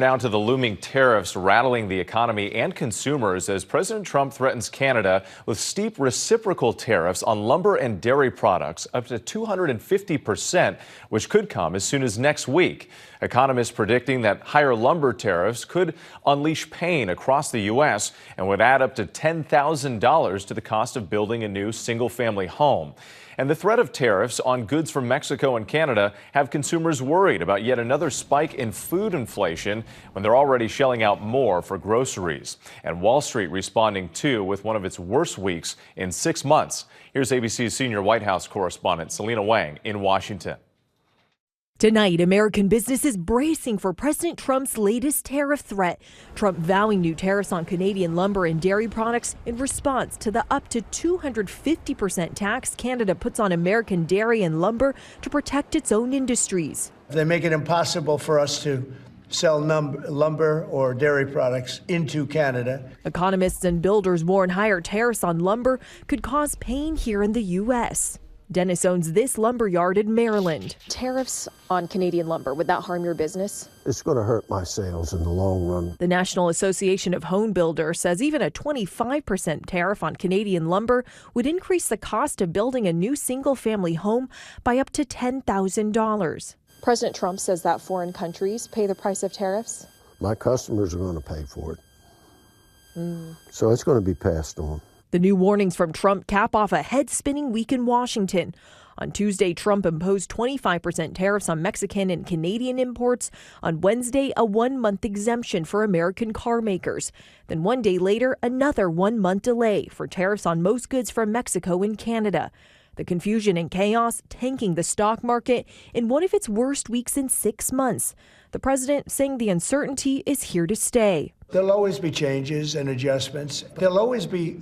Now to the looming tariffs rattling the economy and consumers as President Trump threatens Canada with steep reciprocal tariffs on lumber and dairy products up to 250%, which could come as soon as next week. Economists predicting that higher lumber tariffs could unleash pain across the U.S. and would add up to $10,000 to the cost of building a new single-family home. And the threat of tariffs on goods from Mexico and Canada have consumers worried about yet another spike in food inflation when they're already shelling out more for groceries. And Wall Street responding too with one of its worst weeks in 6 months. Here's ABC's senior White House correspondent Selina Wang in Washington. Tonight, American business is bracing for President Trump's latest tariff threat. Trump vowing new tariffs on Canadian lumber and dairy products in response to the up to 250% tax Canada puts on American dairy and lumber to protect its own industries. They make it impossible for us to sell lumber or dairy products into Canada. Economists and builders warn higher tariffs on lumber could cause pain here in the U.S. Dennis owns this lumber yard in Maryland. Tariffs on Canadian lumber, would that harm your business? It's going to hurt my sales in the long run. The National Association of Home Builders says even a 25% tariff on Canadian lumber would increase the cost of building a new single-family home by up to $10,000. President Trump says that foreign countries pay the price of tariffs. My customers are going to pay for it. So it's going to be passed on. The new warnings from Trump cap off a head-spinning week in Washington. On Tuesday, Trump imposed 25% tariffs on Mexican and Canadian imports. On Wednesday, a one-month exemption for American car makers. Then one day later, another one-month delay for tariffs on most goods from Mexico and Canada. The confusion and chaos tanking the stock market in one of its worst weeks in 6 months. The president saying the uncertainty is here to stay. There'll always be changes and adjustments. There'll always be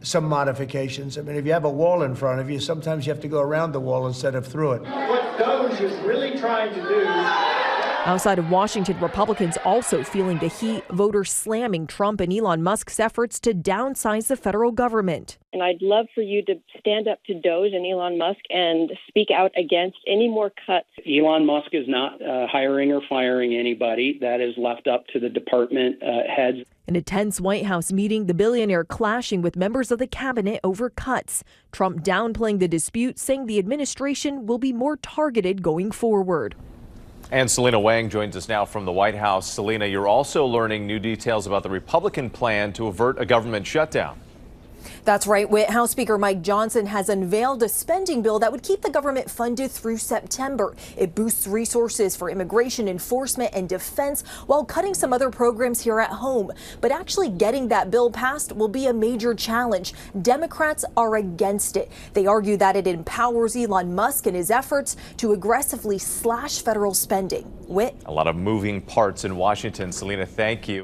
some modifications. I mean, if you have a wall in front of you, sometimes you have to go around the wall instead of through it. What DOGE is really trying to do. Outside of Washington, Republicans also feeling the heat, voters slamming Trump and Elon Musk's efforts to downsize the federal government. And I'd love for you to stand up to DOGE and Elon Musk and speak out against any more cuts. Elon Musk is not hiring or firing anybody. That is left up to the department heads. In a tense White House meeting, the billionaire clashing with members of the cabinet over cuts. Trump downplaying the dispute, saying the administration will be more targeted going forward. And Selina Wang joins us now from the White House. Selina, you're also learning new details about the Republican plan to avert a government shutdown. That's right. House Speaker Mike Johnson has unveiled a spending bill that would keep the government funded through September. It boosts resources for immigration enforcement and defense while cutting some other programs here at home. But actually getting that bill passed will be a major challenge. Democrats are against it. They argue that it empowers Elon Musk in his efforts to aggressively slash federal spending. A lot of moving parts in Washington. Selina, thank you.